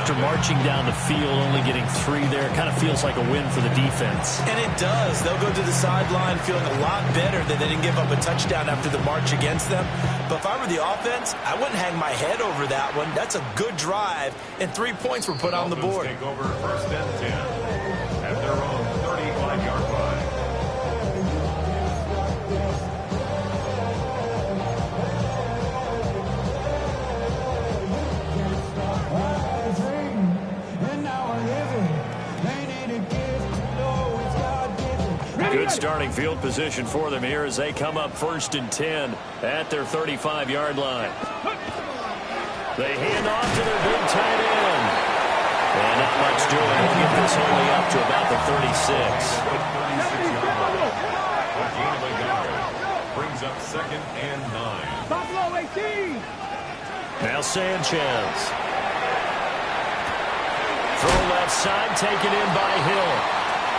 after marching down the field, only getting 3 there, kind of feels like a win for the defense. And it does. They'll go to the sideline feeling a lot better that they didn't give up a touchdown after the march against them. But if I were the offense, I wouldn't hang my head over that one. That's a good drive, and 3 points were put on the board. Take over 1st and 10 at their own 35-yard line. Good starting field position for them here as they come up 1st and 10 at their 35-yard line. They hand off to their big tight end. And not much doing. He'll get this only up to about the 36. Brings up 2nd and 9. Buffalo 18. Now Sanchez. Throw left side, taken in by Hill.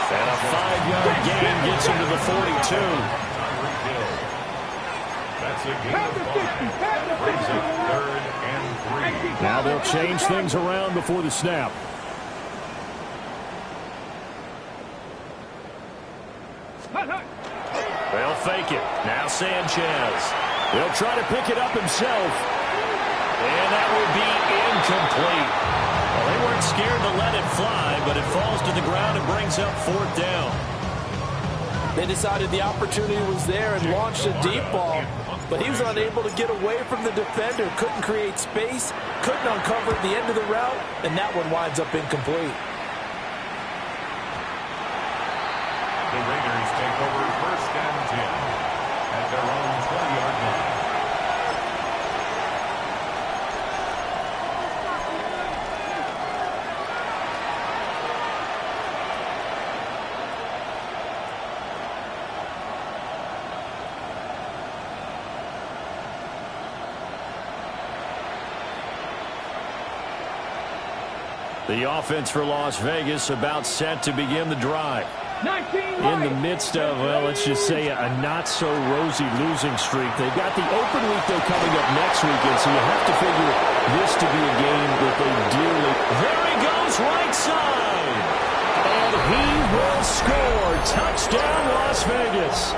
And a 5-yard gain gets him to the 42. That's a gain of 5. Brings up 3rd and 3. Now they'll change things around before the snap. They'll fake it. Now Sanchez. He'll try to pick it up himself. And that will be incomplete. Well, they weren't scared to let it fly, but it falls to the ground and brings up 4th down. They decided the opportunity was there and launched a deep ball, but he was unable to get away from the defender, couldn't create space, couldn't uncover at the end of the route, and that one winds up incomplete. The Raiders take over 1st and 10 at their own 20-yard line. The offense for Las Vegas about set to begin the drive. In the midst of, well, let's just say a not-so-rosy losing streak. They've got the open week, though, coming up next weekend, so you have to figure this to be a game that they dearly... There he goes, right side! And he will score. Touchdown, Las Vegas.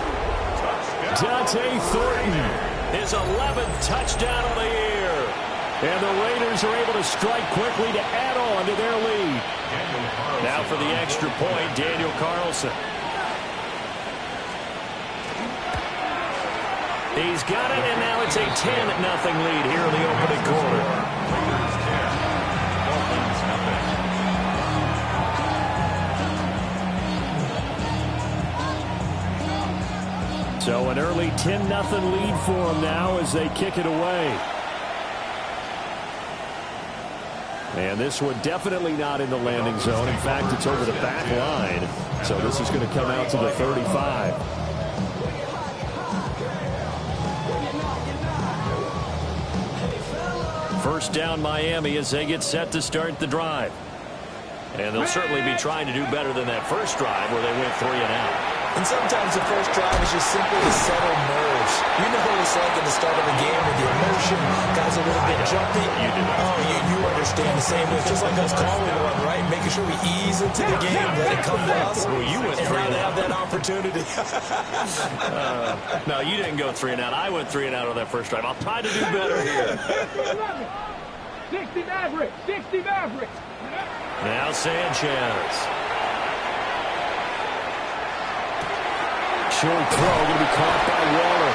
Dante Thornton, his 11th touchdown of the year. And the Raiders are able to strike quickly to add on to their lead. Now for the extra point, Daniel Carlson. He's got it, and now it's a 10-0 lead here in the opening quarter. So an early 10-0 lead for them now as they kick it away. And this one definitely not in the landing zone. In fact, it's over the back line. So this is going to come out to the 35. First down Miami as they get set to start the drive. And they'll certainly be trying to do better than that first drive where they went 3 and out. And sometimes the first drive is just simply to settle nerves. You know what it's like at the start of a game with the emotion. Guys a little bit jumpy. You do. Oh, you understand the same way. It's just like us calling one, right? Making sure we ease into the game, let it come to us. Well, you went and 3 now and they out. have that opportunity. No, you didn't go 3 and out. I went 3 and out on that first drive. I'll try to do better here. 60 Mavericks. 60 Mavericks. Now Sanchez. Short throw going to be caught by Waller.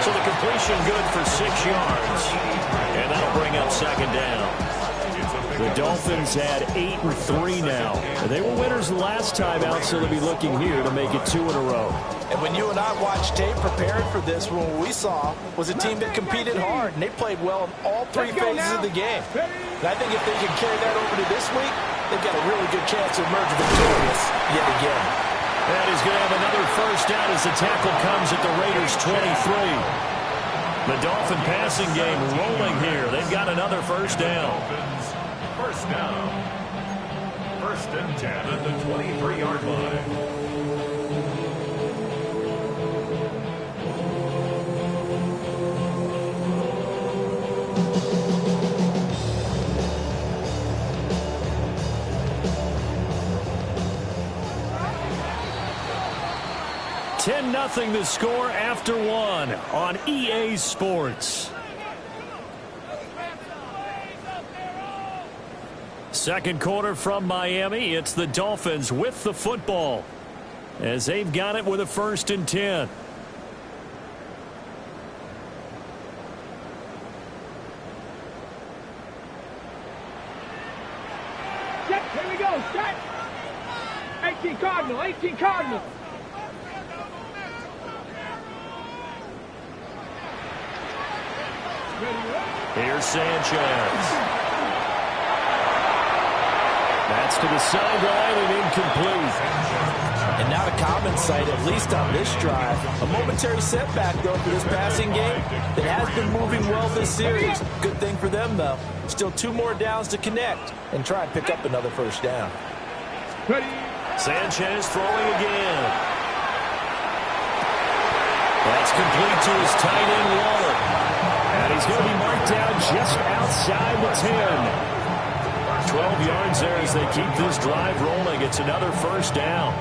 So the completion good for 6 yards. And that'll bring up 2nd down. The Dolphins had 8-3 now. And they were winners the last time out, so they'll be looking here to make it 2 in a row. And when you and I watched tape preparing for this, what we saw was a team that competed hard, and they played well in all 3 phases of the game. And I think if they can carry that over to this week, they've got a really good chance to emerge victorious yet again. And he's going to have another first down as the tackle comes at the Raiders' 23. The Dolphin passing game rolling here. They've got another first down. First down. 1st and 10 at the 23-yard line. 10-0 the score after one on EA Sports. Second quarter from Miami. It's the Dolphins with the football as they've got it with a 1st and 10. Here we go. Set. 18 Cardinal. 18 Cardinal. Here's Sanchez. That's to the sideline and incomplete. And not a common sight, at least on this drive. A momentary setback, though, for this passing game that has been moving well this series. Good thing for them, though. Still 2 more downs to connect and try and pick up another 1st down. Sanchez throwing again. That's complete to his tight end, Waller. And he's going to be marked down just outside the 10. 12 yards there as they keep this drive rolling. It's another 1st down.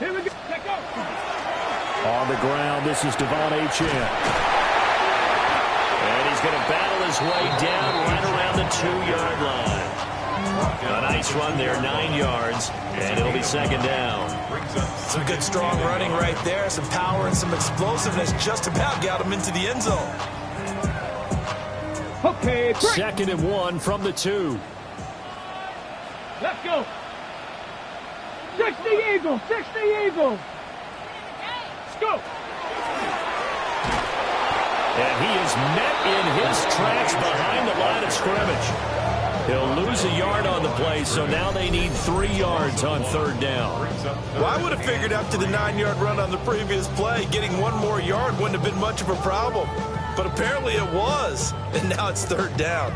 Here we go. Let go. On the ground, this is Devon Achane. And he's going to battle his way down right around the 2-yard line. A nice run there, 9 yards, and it'll be 2nd down. Some good strong running right there. Some power and some explosiveness just about got him into the end zone. Okay, break. 2nd and 1 from the 2. Let's go. 60 Eagles. 60 Eagles. Let's go. And he is met in his tracks behind the line of scrimmage. He'll lose a yard on the play, so now they need 3 yards on 3rd down. Well, I would have figured after the 9-yard run on the previous play, getting 1 more yard wouldn't have been much of a problem. But apparently it was, and now it's 3rd down.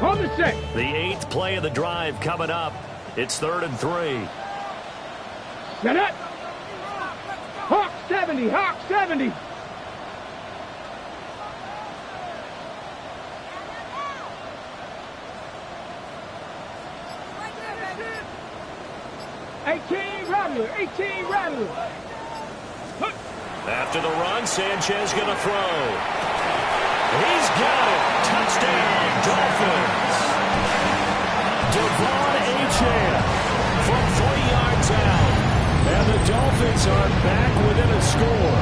On the set. The 8th play of the drive coming up. It's 3rd and 3. Set up. Hawk 70. Hawk 70. Rattler. 18 Rattler. After the run, Sanchez going to throw. He's got it. Touchdown, Dolphins. Devon Achane from 40 yards out. And the Dolphins are back within a score.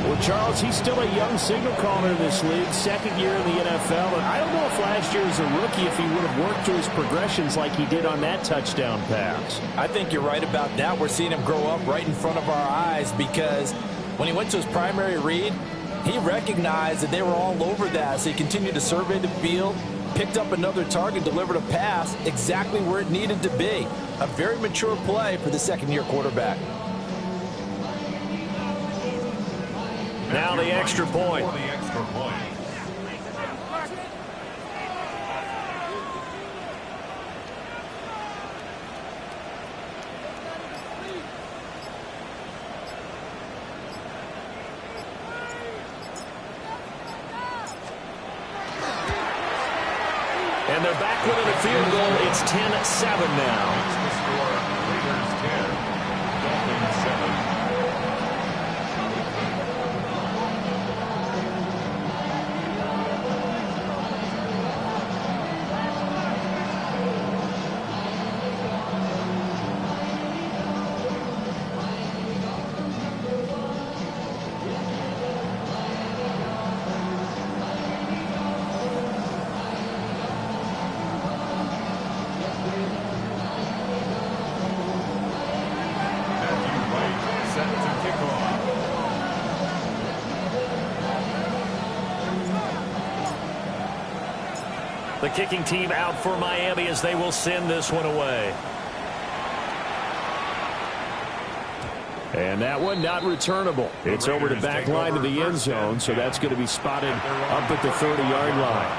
Well, Charles, he's still a young signal caller in this league, 2nd year in the NFL. And I don't know if last year as a rookie, if he would have worked through his progressions like he did on that touchdown pass. I think you're right about that. We're seeing him grow up right in front of our eyes because when he went to his primary read, he recognized that they were all over that. So he continued to survey the field, picked up another target, delivered a pass exactly where it needed to be. A very mature play for the 2nd-year quarterback. Now the extra point. And they're back within a field goal. It's 10-7 now. The kicking team out for Miami as they will send this one away. And that one not returnable. It's over the back line of the end zone, so that's going to be spotted up at the 30-yard line.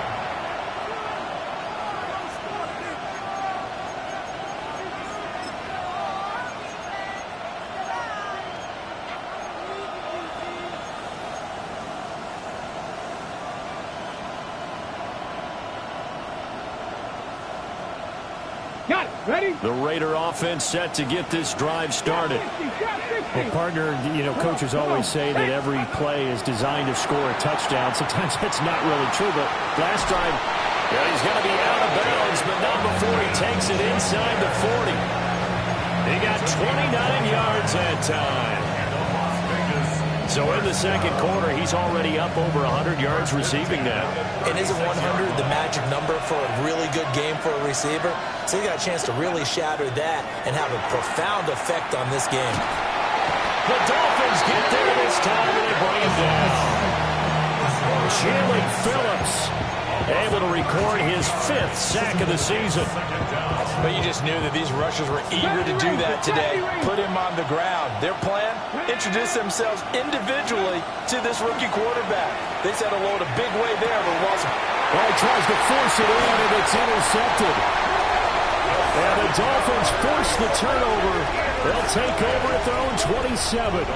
Got it. Ready? The Raider offense set to get this drive started. Well, partner, you know, coaches always say that every play is designed to score a touchdown. Sometimes that's not really true, but last drive, yeah, he's going to be out of bounds, but not before he takes it inside the 40. He got 29 yards that time. So in the second quarter, he's already up over 100 yards receiving now. And isn't 100 the magic number for a really good game for a receiver? So he got a chance to really shatter that and have a profound effect on this game. The Dolphins get there this time, and they bring him down. Jalen Phillips able to record his 5th sack of the season. But you just knew that these rushers were eager to do that today. Put him on the ground. Their plan, introduce themselves individually to this rookie quarterback. They set a load a big way there, but lost him. Well, he tries to force it in, and it's intercepted. And the Dolphins force the turnover. They'll take over at their own 27.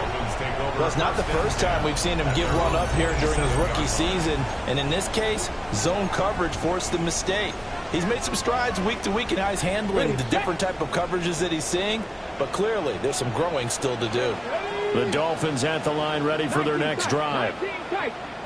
Well, it's not the first time we've seen him give one up here during his rookie season. And in this case, zone coverage forced the mistake. He's made some strides week to week in how he's handling the different type of coverages that he's seeing. But clearly, there's some growing still to do. The Dolphins at the line ready for their next drive.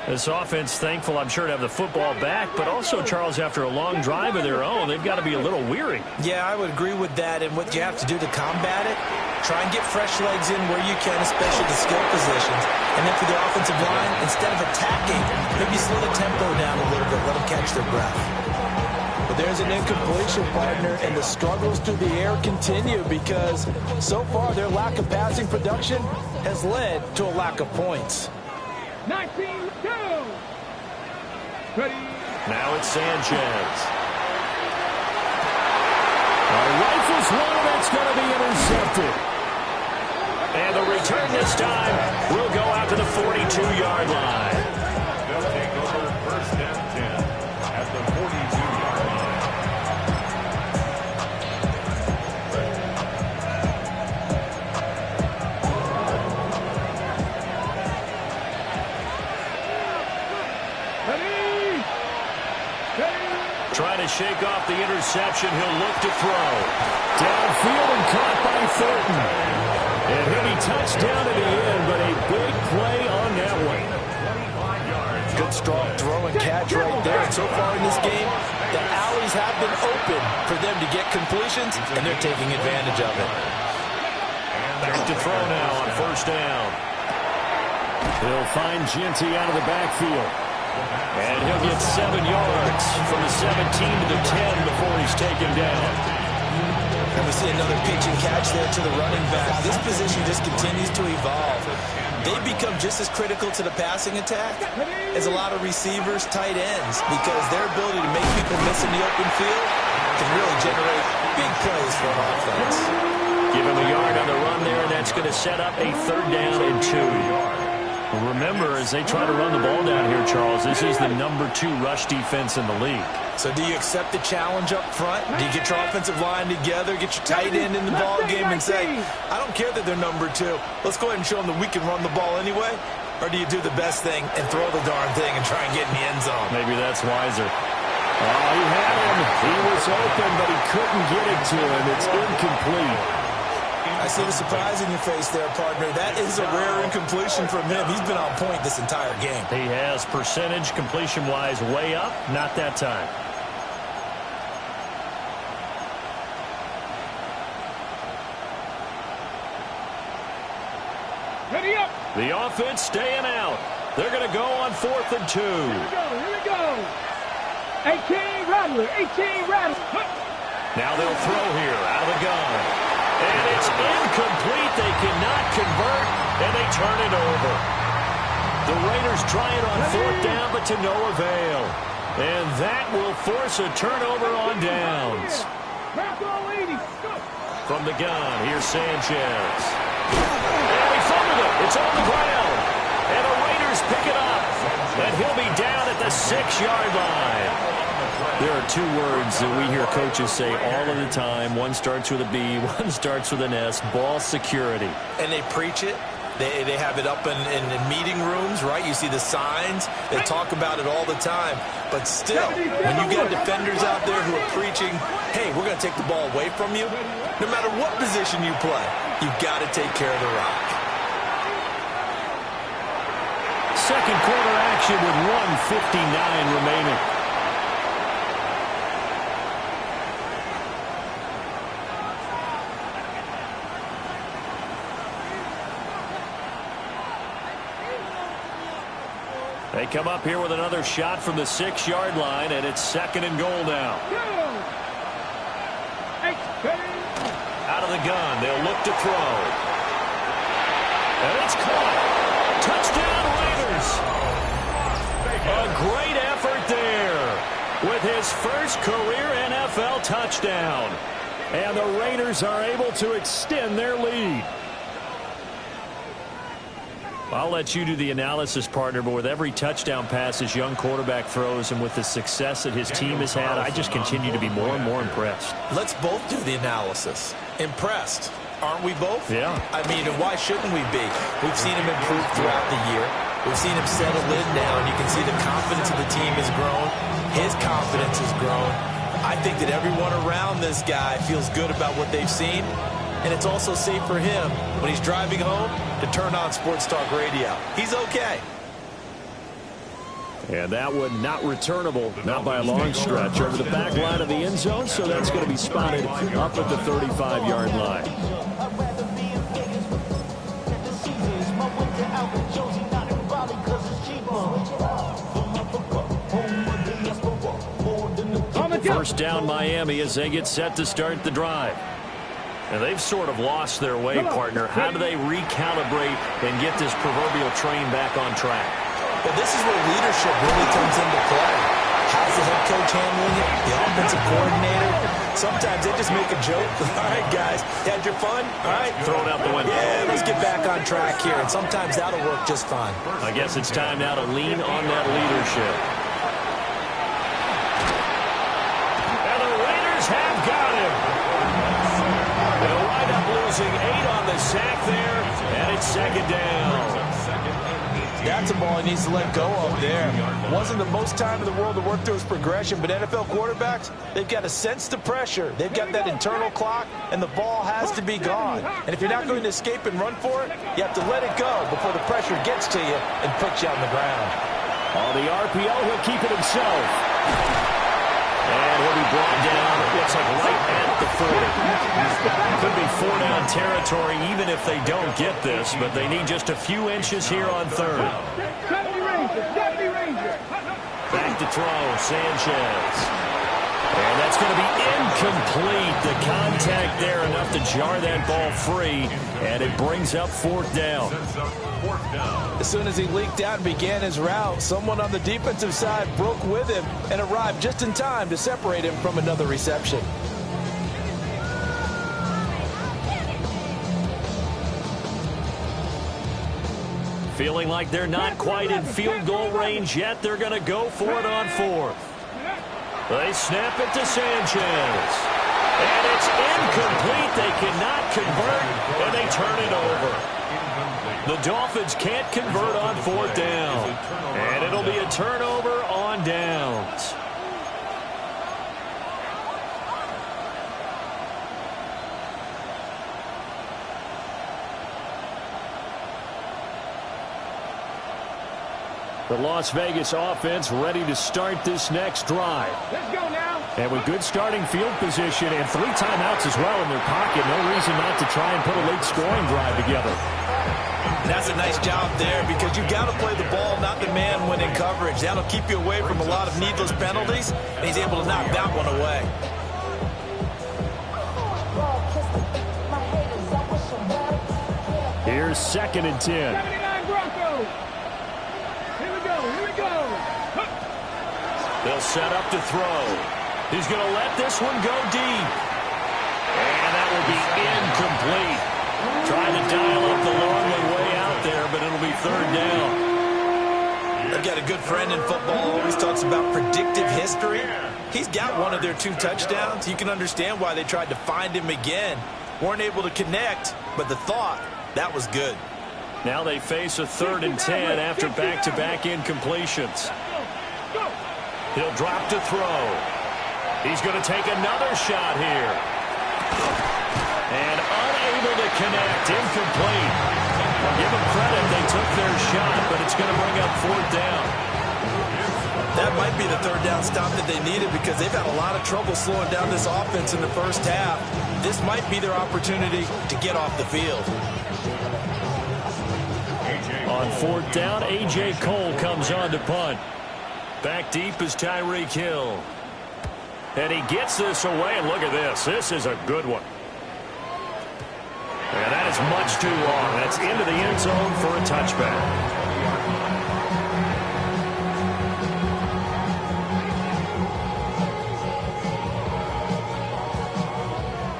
This offense thankful, I'm sure, to have the football back, but also, Charles, after a long drive of their own, they've got to be a little weary. Yeah, I would agree with that, and what you have to do to combat it, try and get fresh legs in where you can, especially the skill positions, and then for the offensive line, instead of attacking, maybe slow the tempo down a little bit, let them catch their breath. But there's an incompletion, partner, and the struggles through the air continue because so far their lack of passing production has led to a lack of points. 19-2. Ready? Now it's Sanchez. Rifles one, and it's going to be intercepted. And the return this time will go out to the 42-yard line. They'll take over first and 10 at the 42-yard line. Trying to shake off the interception. He'll look to throw. Downfield and caught by Thornton. And he'll be touched down at the end, but a big play on that one. Good strong throw and catch right there. And so far in this game, the alleys have been open for them to get completions, and they're taking advantage of it. Back to throw now on first down. He'll find Ginty out of the backfield. And he'll get 7 yards from the 17 to the 10 before he's taken down. And we see another pitch and catch there to the running back. This position just continues to evolve. They become just as critical to the passing attack as a lot of receivers, tight ends, because their ability to make people miss in the open field can really generate big plays for an offense. Give him a yard on the run there, and that's going to set up a 3rd down and 2. Remember, as they try to run the ball down here, Charles, this is the number 2 rush defense in the league. So do you accept the challenge up front? Do you get your offensive line together, get your tight end in the ball game and say, I don't care that they're number 2. Let's go ahead and show them that we can run the ball anyway? Or do you do the best thing and throw the darn thing and try and get in the end zone? Maybe that's wiser. Oh, he had him. He was open, but he couldn't get it to him. It's incomplete. I see the surprise in your face there, partner. That is a rare incompletion from him. He's been on point this entire game. He has percentage completion-wise way up. Not that time. Ready up. The offense staying out. They're going to go on 4th and 2. Here we go. 18 Rattler. 18 Rattler. Now they'll throw here out of the gun. And it's incomplete. They cannot convert, and they turn it over. The Raiders try it on 4th down, but to no avail. And that will force a turnover on downs. From the gun, here's Sanchez. And he fumbled it. It's on the ground. And the Raiders pick it up. And he'll be down at the 6-yard line. There are 2 words that we hear coaches say all of the time. One starts with a B, one starts with an S. Ball security. And they preach it. They have it up in meeting rooms, right? You see the signs. They talk about it all the time. But still, when you get defenders out there who are preaching, hey, we're going to take the ball away from you, no matter what position you play, you've got to take care of the rock. Second quarter action with 1:59 remaining. They come up here with another shot from the 6-yard line, and it's 2nd and goal now. Out of the gun, they'll look to throw. And it's caught. Touchdown, Raiders. A great effort there with his first career NFL touchdown. And the Raiders are able to extend their lead. I'll let you do the analysis, partner, but with every touchdown pass his young quarterback throws and with the success that his team has had, I just continue to be more and more impressed. Let's both do the analysis. Impressed. Aren't we both? Yeah. I mean, and why shouldn't we be? We've seen him improve throughout the year. We've seen him settle in now, and you can see the confidence of the team has grown. His confidence has grown. I think that everyone around this guy feels good about what they've seen. And it's also safe for him when he's driving home to turn on Sports Talk Radio. He's okay. And that one not returnable, not by a long stretch, over the back line of the end zone, so that's going to be spotted up at the 35-yard line. First down Miami as they get set to start the drive. And they've sort of lost their way, partner. How do they recalibrate and get this proverbial train back on track? Well, this is where leadership really comes into play. How's the head coach handling it? The offensive coordinator? Sometimes they just make a joke. All right, guys, you had your fun? All right. Throw it out the window. Yeah, let's get back on track here. And sometimes that'll work just fine. I guess it's time now to lean on that leadership. And the Raiders have got him. They'll wind up losing 8 on the sack there, and it's 2nd down. That's a ball he needs to let go of there. Wasn't the most time in the world to work through his progression, but NFL quarterbacks, they've got to sense the pressure. They've got that internal clock, and the ball has to be gone. And if you're not going to escape and run for it, you have to let it go before the pressure gets to you and puts you on the ground. On the RPO, he'll keep it himself. And he'll be brought down, it looks like right at the 40. Could be 4-down territory even if they don't get this, but they need just a few inches here on 3rd. Back to throw, Sanchez. And that's going to be incomplete. The contact there enough to jar that ball free, and it brings up 4th down. As soon as he leaked out and began his route, someone on the defensive side broke with him and arrived just in time to separate him from another reception. Feeling like they're not quite in field goal range yet. They're going to go for it on 4th. They snap it to Sanchez. And it's incomplete. They cannot convert, and they turn it over. The Dolphins can't convert on 4th down. And it'll be a turnover on downs. The Las Vegas offense ready to start this next drive. Let's go now. And with good starting field position and 3 timeouts as well in their pocket, no reason not to try and put a late scoring drive together. And that's a nice job there because you've got to play the ball, not the man when in coverage. That'll keep you away from a lot of needless penalties, and he's able to knock that one away. Here's 2nd and 10. 79 Broncos. Here we go. Here we go. They'll set up to throw. He's going to let this one go deep. And that will be incomplete. Trying to dial up the lonely way out there, but it'll be 3rd down. I've got a good friend in football, always talks about predictive history. He's got one of their 2 touchdowns. You can understand why they tried to find him again. Weren't able to connect, but the thought, that was good. Now they face a 3rd and 10 after back-to-back incompletions. He'll drop to throw. He's going to take another shot here. And unable to connect. Incomplete. I'll give them credit. They took their shot, but it's going to bring up 4th down. That might be the 3rd down stop that they needed because they've had a lot of trouble slowing down this offense in the first half. This might be their opportunity to get off the field. On 4th down, A.J. Cole comes on to punt. Back deep is Tyreek Hill. And he gets this away, and look at this. This is a good one. And that is much too long. That's into the end zone for a touchback.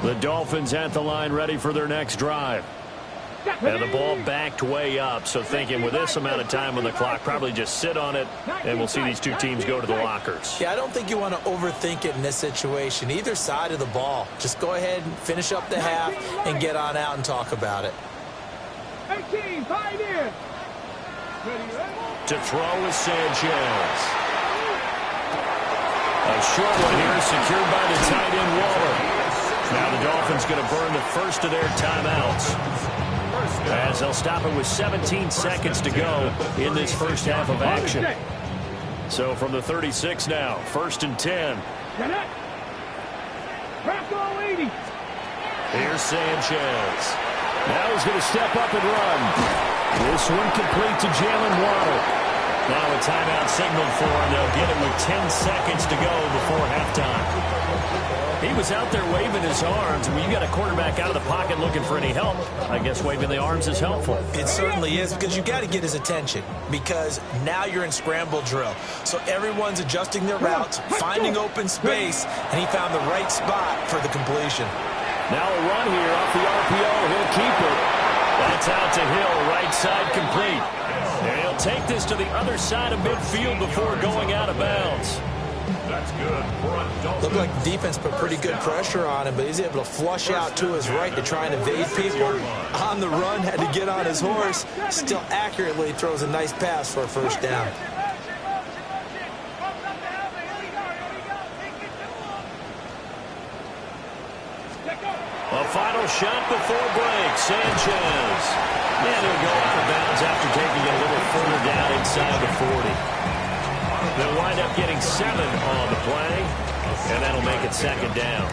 The Dolphins at the line ready for their next drive. And the ball backed way up, so thinking with this amount of time on the clock, probably just sit on it, and we'll see these two teams go to the lockers. Yeah, I don't think you want to overthink it in this situation. Either side of the ball. Just go ahead and finish up the half and get on out and talk about it. 18, tied in. To throw is Sanchez. A short one here, secured by the tight end Waller. Now the Dolphins going to burn the first of their timeouts, as they'll stop it with 17 seconds to go in this first half of action. So from the 36 now, 1st and 10. Here's Sanchez. Now he's going to step up and run. This one complete to Jalen Waddle. Now a timeout signal for him. They'll get it with 10 seconds to go before halftime. He was out there waving his arms. When you got a quarterback out of the pocket looking for any help, I guess waving the arms is helpful. It certainly is, because you got to get his attention, because now you're in scramble drill. So everyone's adjusting their routes, finding open space, and he found the right spot for the completion. Now a run here off the RPO. He'll keep it. That's out to Hill, right side complete. And he'll take this to the other side of midfield before going out of bounds. That's good. Looked like the defense put pretty good pressure on him, but he's able to flush out to his right to try and evade people. On the run, had to get on his horse. Still accurately throws a nice pass for a 1st down. A final shot before break. Sanchez. And he'll go out of bounds after taking it a little further down inside the 40. They'll wind up getting 7 on the play, and that'll make it 2nd down.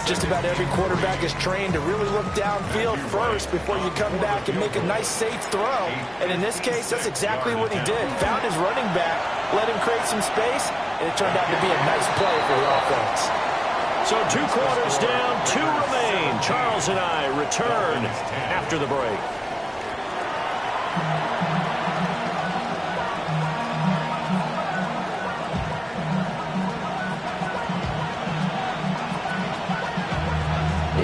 Just about every quarterback is trained to really look downfield first before you come back and make a nice, safe throw. And in this case, that's exactly what he did. Found his running back, let him create some space, and it turned out to be a nice play for the offense. So 2 quarters down, 2 remain. Charles and I return after the break.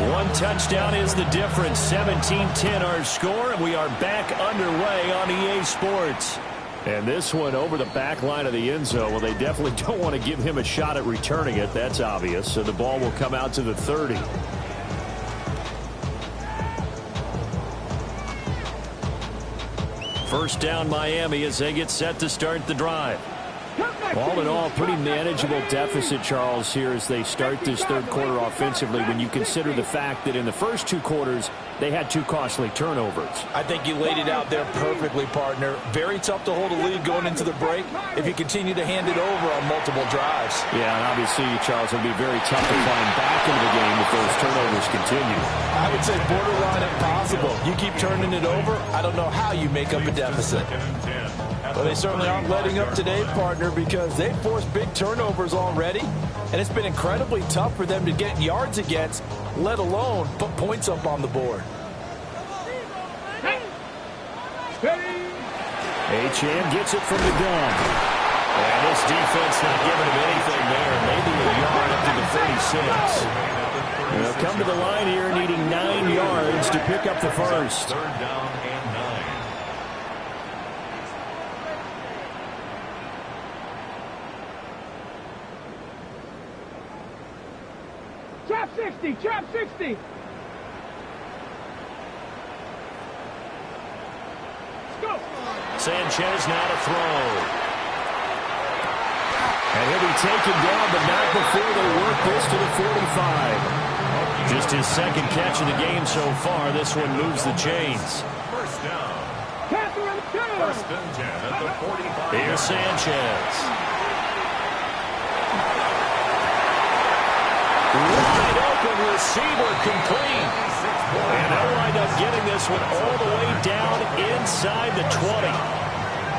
One touchdown is the difference. 17-10 our score, and we are back underway on EA Sports. And this one over the back line of the end zone. Well, they definitely don't want to give him a shot at returning it. That's obvious. So the ball will come out to the 30. First down Miami as they get set to start the drive. All in all, pretty manageable deficit, Charles, here as they start this 3rd quarter offensively when you consider the fact that in the first 2 quarters, they had 2 costly turnovers. I think you laid it out there perfectly, partner. Very tough to hold a lead going into the break if you continue to hand it over on multiple drives. Yeah, and obviously, Charles, it'll be very tough to climb back into the game if those turnovers continue. I would say borderline impossible. You keep turning it over, I don't know how you make up a deficit. Well, they certainly aren't letting up today, partner, because they've forced big turnovers already, and it's been incredibly tough for them to get yards against, let alone put points up on the board. Achane gets it from the gun. And this defense not giving him anything there. Maybe a yard up to the 36. They'll come to the line here needing 9 yards to pick up the first. 3rd down and 9. Trap 60, trap 60. Sanchez now to throw. And he'll be taken down, but not before they work this to the 45. Just his second catch of the game so far. This one moves the chains. First down. First and 10 at the 45. Here's Sanchez. Wide open receiver complete. And they'll wind up getting this one all the way down inside the 20.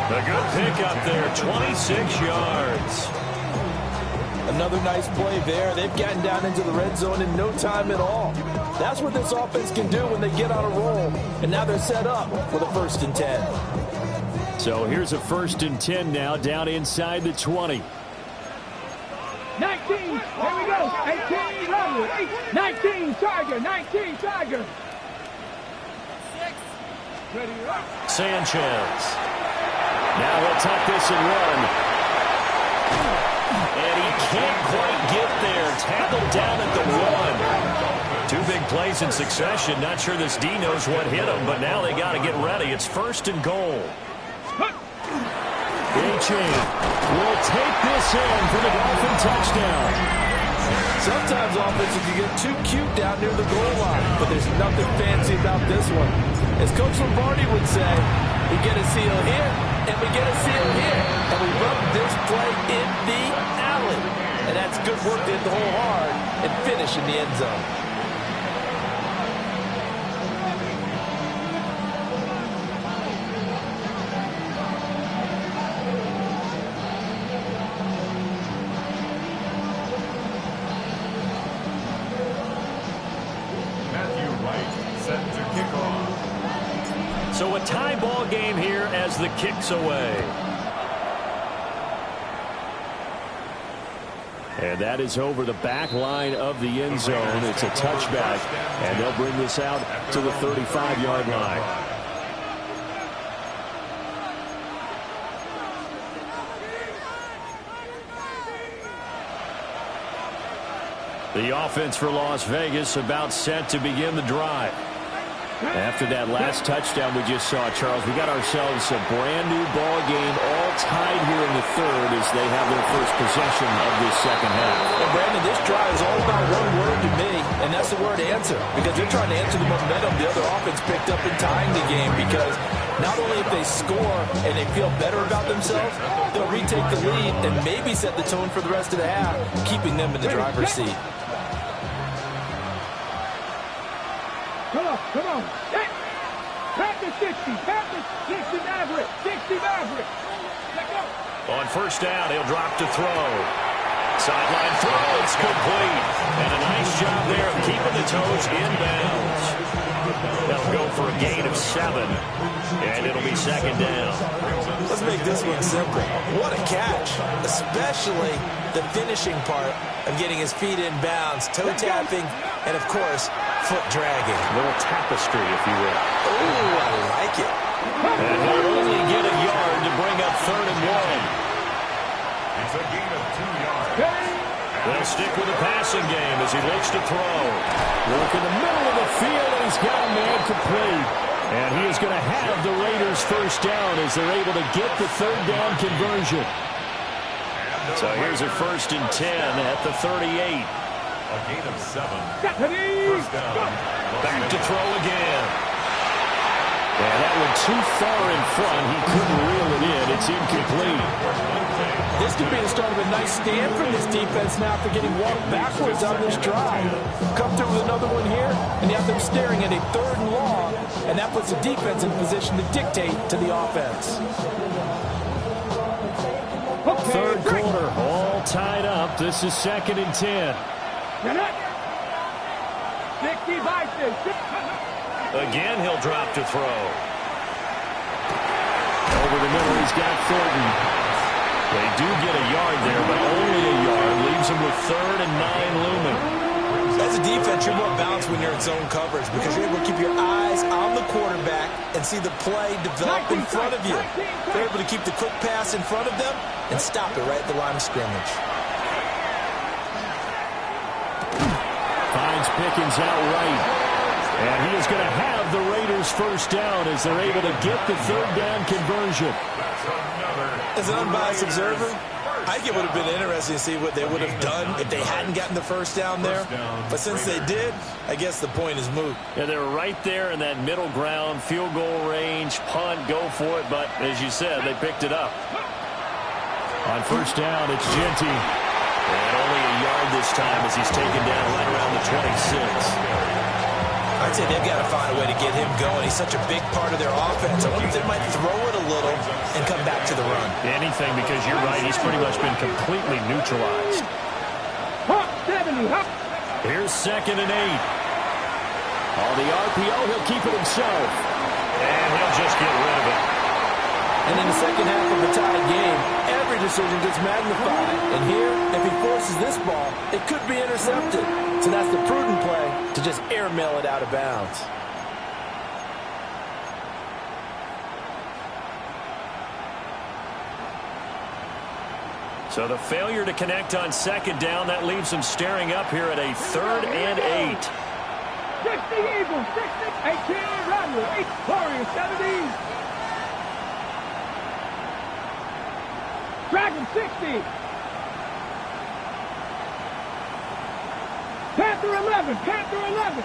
A good pickup there, 26 yards. Another nice play there. They've gotten down into the red zone in no time at all. That's what this offense can do when they get on a roll. And now they're set up for the 1st and 10. So here's a 1st and 10 now, down inside the 20. 19, here we go, 18, run, 19, Tiger, 19, Tiger. Ready, rock. Sanchez. Now he'll tuck this and run. And he can't quite get there. Tackled down at the 1. 2 big plays in succession. Not sure this D knows what hit him, but now they got to get ready. It's 1st and goal. A-Chain will take this in for the Dolphin touchdown. Sometimes offenses can get too cute down near the goal line, but there's nothing fancy about this one. As Coach Lombardi would say, we get a seal here, and we get a seal here, and we rub this play in the alley. And that's good work to hit the hole hard and finish in the end zone. So a tie ball game here as the kick's away. And that is over the back line of the end zone. It's a touchback, and they'll bring this out to the 35-yard line. The offense for Las Vegas about set to begin the drive. After that last touchdown we just saw, Charles, we got ourselves a brand-new ball game, all tied here in the 3rd as they have their first possession of this second half. Well, Brandon, this drive is all about one word to me, and that's the word answer, because they're trying to answer the momentum the other offense picked up in tying the game, because not only if they score and they feel better about themselves, they'll retake the lead and maybe set the tone for the rest of the half, keeping them in the driver's seat. Come on. Hey, pat the 60 Maverick, 60 Maverick. Let go. On first down, he'll drop to throw. Sideline throw, it's complete. And a nice job there of keeping the toes inbounds. They'll go for a gain of 7, and it'll be 2nd down. Let's make this one simple. What a catch, especially the finishing part of getting his feet in bounds, toe tapping, and of course, foot dragging. A little tapestry, if you will. Ooh, I like it. And he'll only get a yard to bring up 3rd and 1. It's a gain of 2 yards. They'll stick with the passing game as he looks to throw. Look in the middle of the field, and he's got a man complete. And he is going to have the Raiders first down as they're able to get the 3rd down conversion. So here's a 1st and 10 at the 38. A gain of 7. First down. Back to throw again. And that one too far in front. He couldn't reel it in. It's incomplete. This could be the start of a nice stand from this defense now after getting walked backwards on this drive. Come through with another one here, and you have them staring at a 3rd and long, and that puts the defense in position to dictate to the offense. Third quarter, all tied up. This is 2nd and 10. Again, he'll drop to throw. Over the middle, he's got Thornton. They do get a yard there, but only a yard. Leaves him with 3rd and 9 looming. As a defense, you're more balanced when you're in zone coverage because you're able to keep your eyes on the quarterback and see the play develop in front of you. They're able to keep the quick pass in front of them and stop it right at the line of scrimmage. Finds Pickens out right. And he is going to have the Raiders first down as they're able to get the third down conversion. As an unbiased observer, I think it would have been interesting to see what they would have done if they hadn't gotten the first down there. But since they did, I guess the point is moot. Yeah, they're right there in that middle ground, field goal range, punt, go for it. But as you said, they picked it up. On first down, it's Genty. And only a yard this time as he's taken down right around the 26. I'd say they've got to find a way to get him going. He's such a big part of their offense. I wonder if they might throw it a little and come back to the run. Anything, because you're right. He's pretty much been completely neutralized. Here's 2nd and 8. On the RPO, he'll keep it himself. And he'll just get rid of it. And in the second half of a tied game, every decision gets magnified. And here, if he forces this ball, it could be intercepted. So that's the prudent play to just airmail it out of bounds. So the failure to connect on 2nd down, that leaves him staring up here at a 3rd and 8. 60 Eagles, 60, 18 Rattler, 8 Warriors, 70. Dragon 60. Panther 11. Panther 11.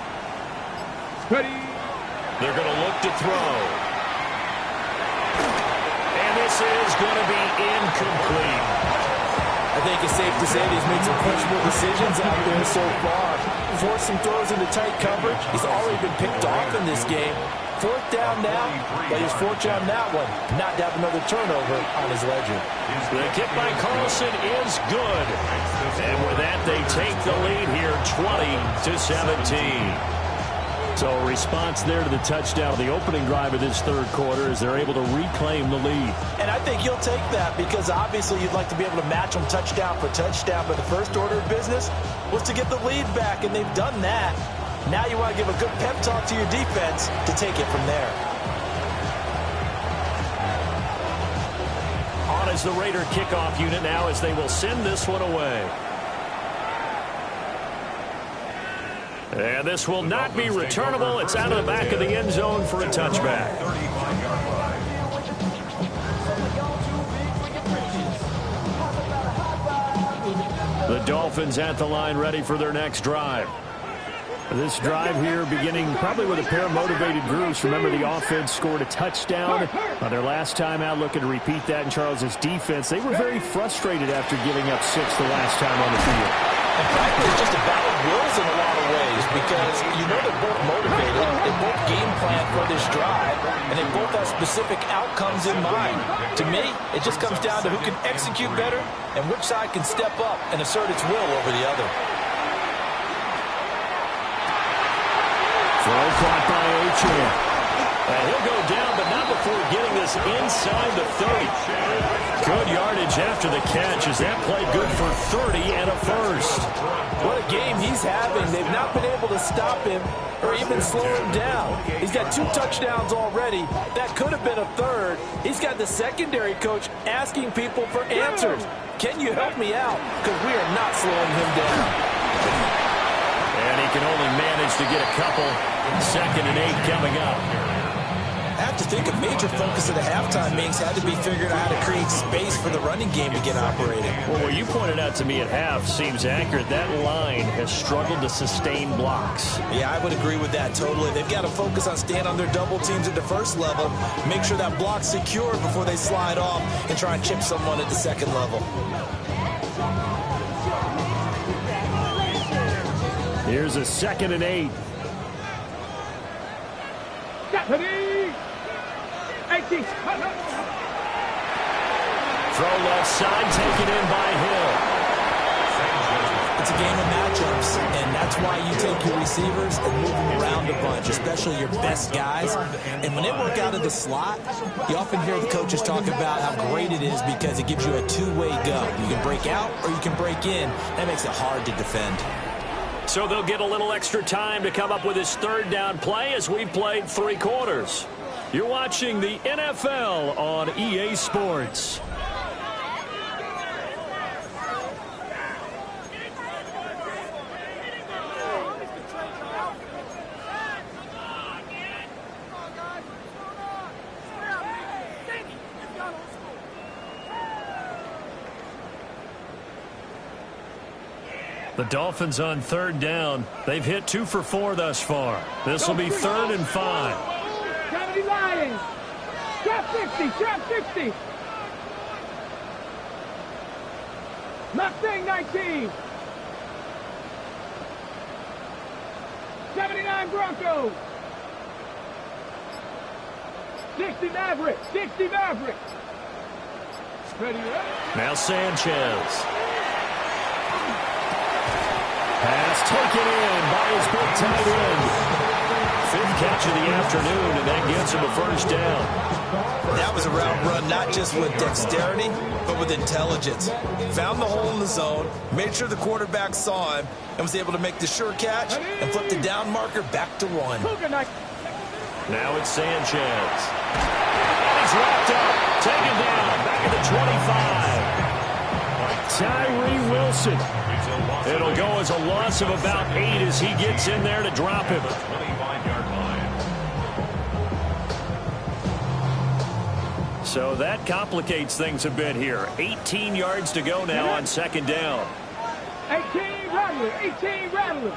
Ready. They're going to look to throw. And this is going to be incomplete. I think it's safe to say that he's made some questionable decisions out there so far. Forced some throws into tight coverage. He's already been picked off in this game. 4th down now, but he's fortunate on that one not to have another turnover on his ledger. The kick by Carlson is good. And with that, they take the lead here 20-17. So a response there to the touchdown, the opening drive of this third quarter, as they're able to reclaim the lead. And I think you'll take that because obviously you'd like to be able to match them touchdown for touchdown, but the first order of business was to get the lead back, and they've done that. Now you want to give a good pep talk to your defense to take it from there. On as the Raider kickoff unit now as they will send this one away. And this will not be returnable. It's out of the back of the end zone for a touchback. The Dolphins at the line ready for their next drive. This drive here beginning probably with a pair of motivated groups. Remember, the offense scored a touchdown on their last time out, looking to repeat that in Charles's defense. They were very frustrated after giving up 6 the last time on the field. And frankly, it's just a battle of wills in a lot of ways because you know they're both motivated, they both game plan for this drive, and they both have specific outcomes in mind. To me, it just comes down to who can execute better and which side can step up and assert its will over the other. Throw caught by Achane. And he'll go down, but not before getting this inside the 30. Good yardage after the catch. Is that play good for 30 and a first? What a game he's having. They've not been able to stop him or even slow him down. He's got 2 touchdowns already. That could have been a third. He's got the secondary coach asking people for answers. Can you help me out? Because we are not slowing him down. And he can only manage to get a couple. 2nd and 8 coming up. I have to think a major focus of the halftime meetings had to be figuring out how to create space for the running game to get operating. Well, what you pointed out to me at half seems accurate. That line has struggled to sustain blocks. Yeah, I would agree with that totally. They've got to focus on staying on their double teams at the first level, make sure that block's secure before they slide off and try and chip someone at the second level. Here's a 2nd and 8. Throw left side, taken in by Hill. It's a game of matchups, and that's why you take your receivers and move them around a bunch, especially your best guys. And when they work out of the slot, you often hear the coaches talk about how great it is because it gives you a two-way go. You can break out or you can break in. That makes it hard to defend. So they'll get a little extra time to come up with his 3rd down play as we've played 3 quarters. You're watching the NFL on EA Sports. The Dolphins on third down. They've hit 2 for 4 thus far. This will be 3rd and 5. 70 Lions. Trap 60. Trap 60. Mustang 19. 79 Broncos. 60 Maverick. 60 Maverick. Ready up. Now Sanchez. Pass taken in by his big tight end. 5th catch of the afternoon, and that gets him a first down. That was a route run not just with dexterity, but with intelligence. Found the hole in the zone, made sure the quarterback saw him, and was able to make the sure catch and flip the down marker back to 1. Now it's Sanchez. And he's wrapped up. Taken down. Back at the 25. Tyree Wilson. It'll go as a loss of about 8 as he gets in there to drop him. 25-yard line. So that complicates things a bit here. 18 yards to go now on 2nd down. 18 Rattler. 18 Rattler.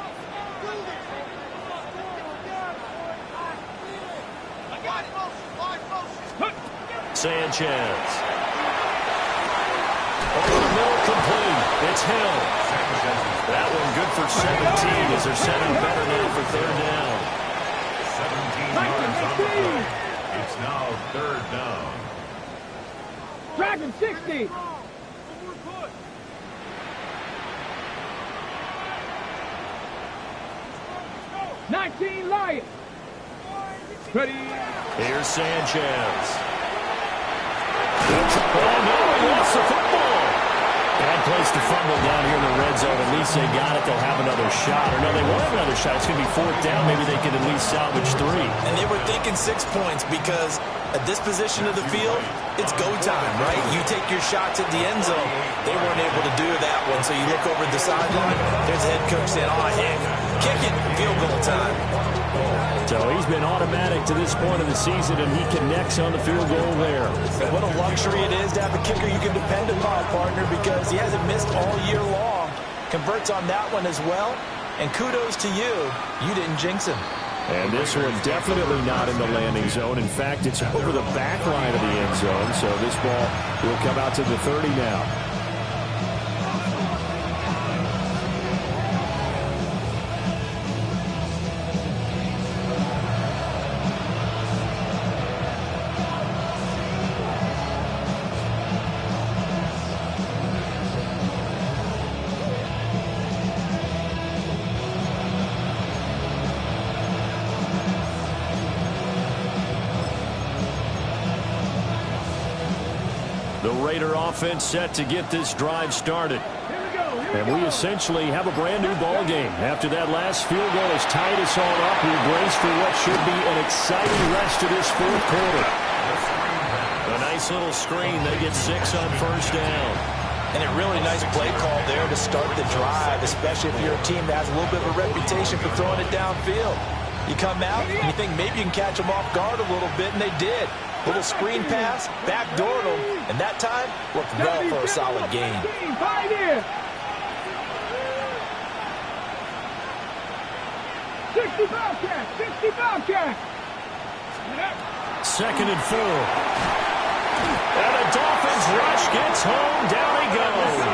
Sanchez. Over the middle, complete. It's Hill. That one good for 17 as they're set up better now for 3rd down. 17 yards on the play. It's now 3rd down. Dragon 60. Lions. Ready. Here's Sanchez. Oh, no, he lost the football. Bad place to fumble down here in the red zone. At least they got it. They'll have another shot. Or no, they won't have another shot. It's going to be 4th down. Maybe they can at least salvage 3. And they were thinking 6 points because at this position of the field, it's go time, right? You take your shots at the end zone. They weren't able to do that one. So you look over at the sideline. There's the head coach saying, oh, heck, kick it, field goal time. So he's been automatic to this point of the season, and he connects on the field goal there. And what a luxury it is to have a kicker you can depend upon, partner, because he hasn't missed all year long. Converts on that one as well. And kudos to you. You didn't jinx him. And this one definitely not in the landing zone. In fact, it's over the back line of the end zone. So this ball will come out to the 30 now. The Raider offense set to get this drive started. And we essentially have a brand new ball game. After that last field goal has tied us all up, we brace for what should be an exciting rest of this 4th quarter. A nice little screen. They get 6 on 1st down. And a really nice play call there to start the drive, especially if you're a team that has a little bit of a reputation for throwing it downfield. You come out and you think maybe you can catch them off guard a little bit, and they did. Little screen pass, backdoored them, and that time worked well for a solid gain. 60 Bobcat, 60 Bobcat. 2nd and 4. And the Dolphins rush gets home. Down he goes.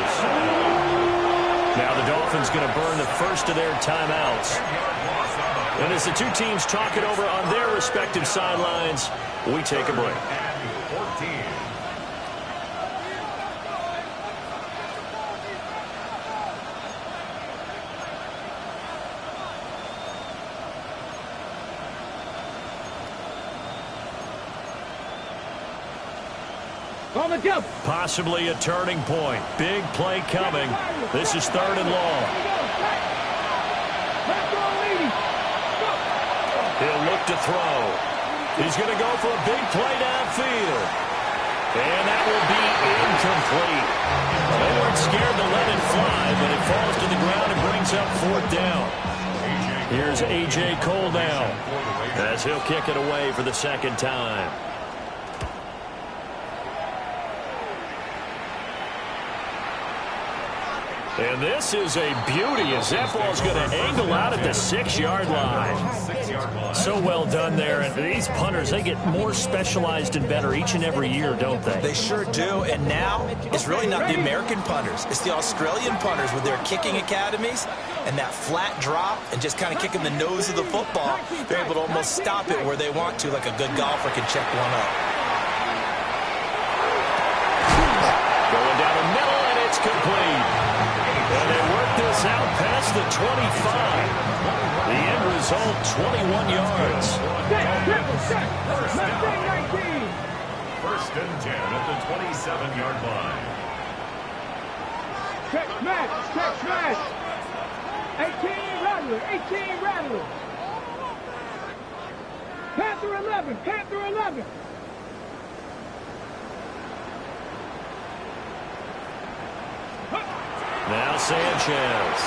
Now the Dolphins going to burn the first of their timeouts. And as the two teams talk it over on their respective sidelines, we take a break. On the jump. Possibly a turning point. Big play coming. This is 3rd and long. He'll look to throw. He's going to go for a big play downfield. And that will be incomplete. They weren't scared to let it fly, but it falls to the ground and brings up 4th down. Here's A.J. Cole now, as he'll kick it away for the 2nd time. And this is a beauty as that ball's going to angle out at the 6-yard line. So well done there. And these punters, they get more specialized and better each and every year, don't they? They sure do. And now it's really not the American punters. It's the Australian punters with their kicking academies and that flat drop and just kind of kicking the nose of the football. They're able to almost stop it where they want to, like a good golfer can check one up. Going down the middle, and it's complete. And they work this out past the 25. The end result, 21 yards. First and 10 at the 27-yard line. Check smash. 18 Rattler, 18 Rattler. Panther 11. Now Sanchez.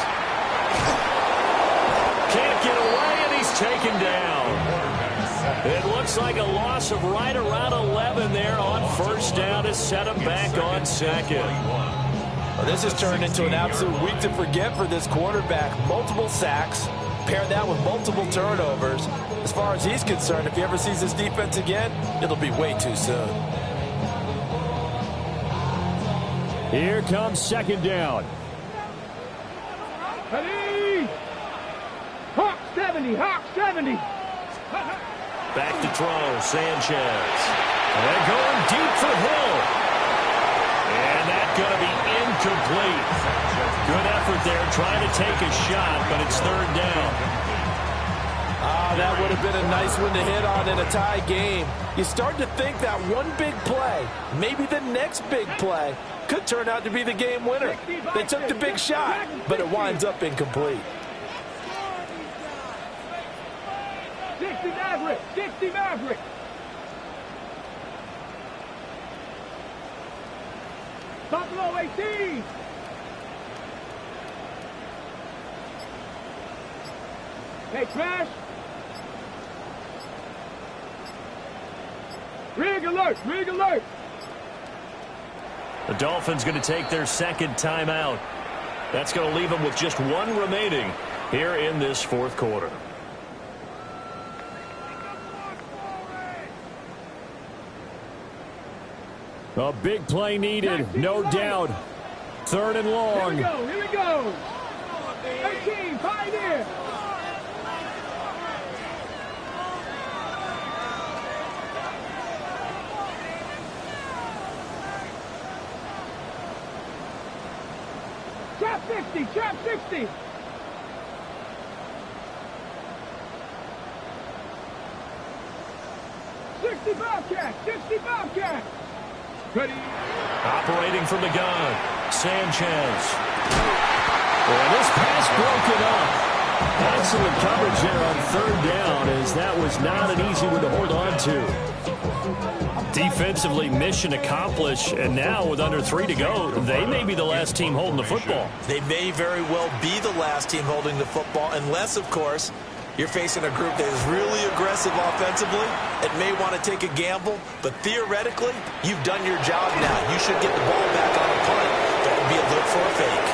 Can't get away, and he's taken down. It looks like a loss of right around 11 there on first down to set him back on second. Well, this has turned into an absolute week to forget for this quarterback. Multiple sacks, pair that with multiple turnovers. As far as he's concerned, if he ever sees this defense again, it'll be way too soon. Here comes second down. Ready? Hawk 70. Back to throw, Sanchez. And going deep for Hill. And that's going to be incomplete. Good effort there trying to take a shot, but it's third down. That would have been a nice one to hit on in a tie game. You start to think that one big play, maybe the next big play, could turn out to be the game winner. They took the big shot, but it winds up incomplete. 60 Maverick. Buffalo 18. Hey, Trash. Rig alert. The Dolphins going to take their second timeout. That's going to leave them with just one remaining here in this fourth quarter. A big play needed, no doubt. Third and long. Here we go. 18, Pioneer. Trap 60. Sixty Bobcat. Ready. Operating from the gun, Sanchez. And this pass broken up. Excellent coverage there on third down, as that was not an easy one to hold on to. Defensively, mission accomplished, and now with under 3 to go, they may be the last team holding the football. They may very well be the last team holding the football, unless, of course, you're facing a group that is really aggressive offensively and may want to take a gamble, but theoretically, you've done your job now. You should get the ball back on a punt. Don't be a look for a fake.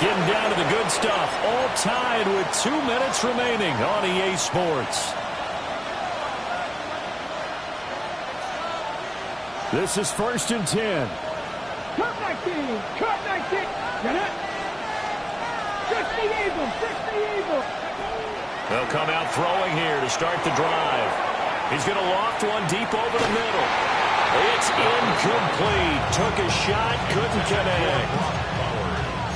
Getting down to the good stuff, all tied with 2 minutes remaining on EA Sports. This is first and 10. Cut 19. Get it? 60 Eagles. They'll come out throwing here to start the drive. He's going to loft one deep over the middle. It's incomplete. Took a shot, couldn't connect.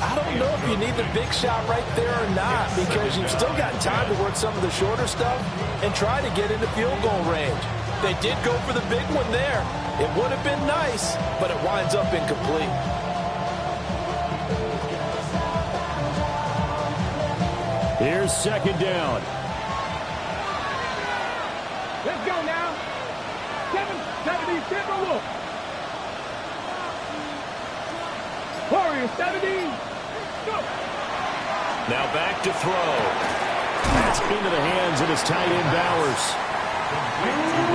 I don't know if you need the big shot right there or not, because you've still got time to work some of the shorter stuff and try to get into field goal range. They did go for the big one there. It would have been nice, but it winds up incomplete. Here's second down. Let's go now. 70 Timberwolf. Warriors 70. Go. Now back to throw. That's into the hands of his tight end Bowers.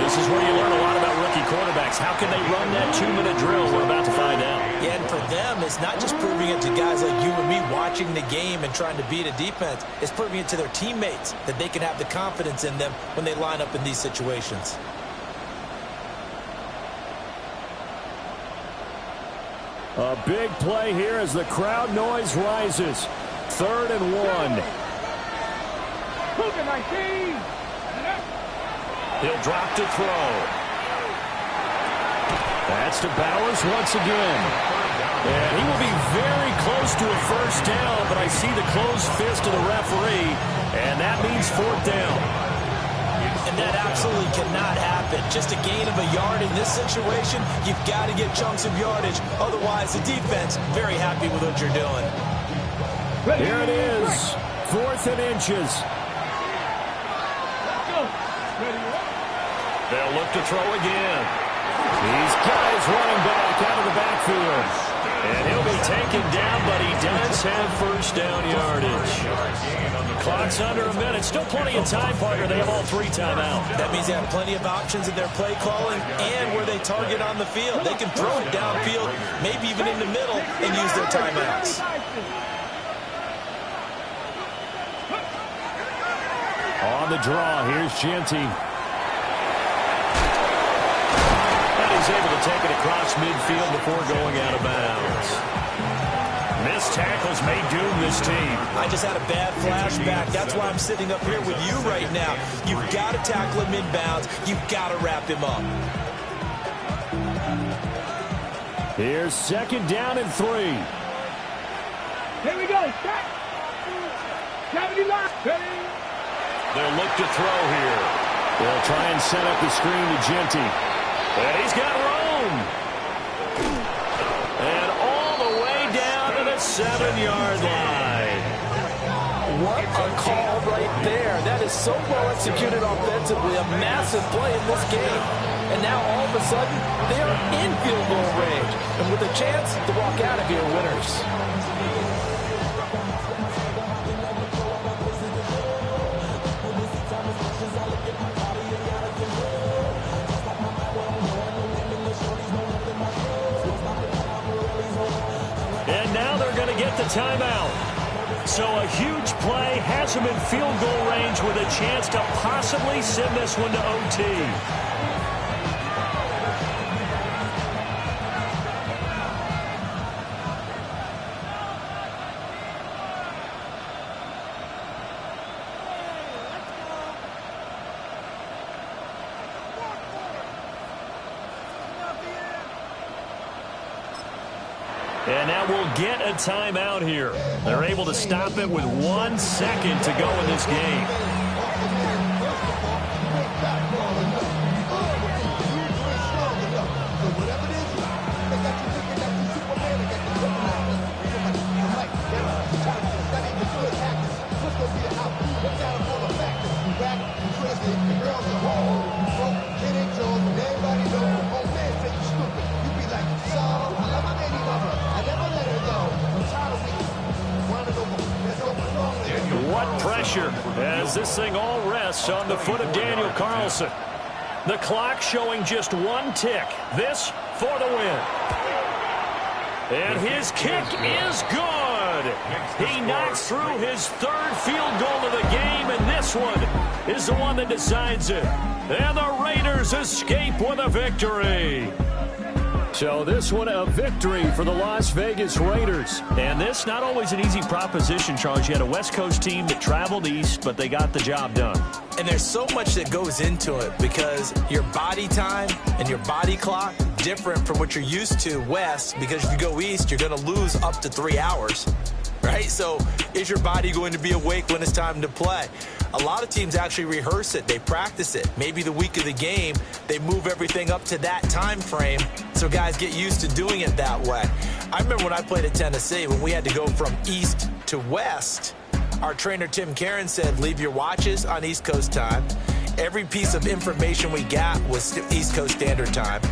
This is where you learn a lot about rookie quarterbacks. Next, how can they run that 2-minute drill? We're about to find out. Yeah, and for them, it's not just proving it to guys like you and me watching the game and trying to beat a defense. It's proving it to their teammates that they can have the confidence in them when they line up in these situations. A big play here as the crowd noise rises. 3rd and 1. He'll drop to throw. That's to Bowers once again. And he will be very close to a first down, but I see the closed fist of the referee, and that means 4th down. And that absolutely cannot happen. Just a gain of a yard in this situation, you've got to get chunks of yardage. Otherwise, the defense, very happy with what you're doing. Here it is, 4th and inches. They'll look to throw again. He's got his running back out of the backfield. And he'll be taken down, but he does have first down yardage. Clock's under a minute. Still plenty of time, partner. They have all 3 timeouts. That means they have plenty of options in their play calling and where they target on the field. They can throw it downfield, maybe even in the middle, and use their timeouts. On the draw, here's Genty. He's able to take it across midfield before going out of bounds. Missed tackles may doom this team. I just had a bad flashback. That's why I'm sitting up here with you right now. You've got to tackle him inbounds. You've got to wrap him up. Here's 2nd down and 3. Here we go. Start. 70 line. They'll look to throw here. They'll try and set up the screen to Genty. And he's got room. And all the way down to the 7-yard line. What a call right there. That is so well executed offensively. A massive play in this game. And now all of a sudden, they are in field goal range. And with a chance to walk out of here winners. The timeout. So a huge play has him in field goal range with a chance to possibly send this one to OT. And now we'll get a timeout here. They're able to stop it with 1 second to go in this game. As this thing all rests on the foot of Daniel Carlson. The clock showing just 1 tick. This for the win. And his kick is good. He knocks through his 3rd field goal of the game, and this one is the one that decides it. And the Raiders escape with a victory. So this one a victory for the Las Vegas Raiders. And this not always an easy proposition, Charles. You had a West Coast team that traveled east, but they got the job done. And there's so much that goes into it because your body time and your body clock different from what you're used to west, because if you go east, you're going to lose up to 3 hours, right? So is your body going to be awake when it's time to play? A lot of teams actually rehearse it. They practice it. Maybe the week of the game, they move everything up to that time frame so guys get used to doing it that way. I remember when I played at Tennessee, when we had to go from east to west, our trainer Tim Karen said, leave your watches on East Coast time. Every piece of information we got was East Coast Standard Time.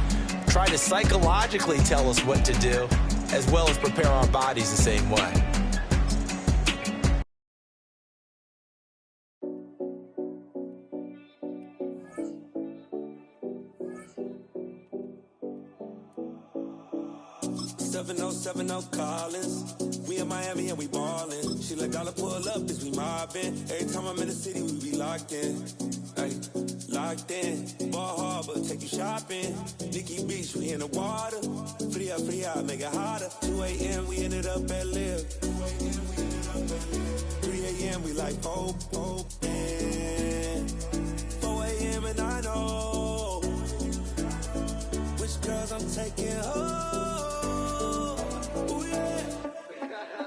Try to psychologically tell us what to do, as well as prepare our bodies the same way. 7070 Collins. We in Miami and we ballin'. She let dollar pull up as we mobbin'. Every time I'm in the city, we be locked in. Ay, locked in. Ball Harbor, take you shopping. Nikki Beach, we in the water. Free up, make it hotter. 2 a.m., we ended up at Live. 3 a.m., we like Pope.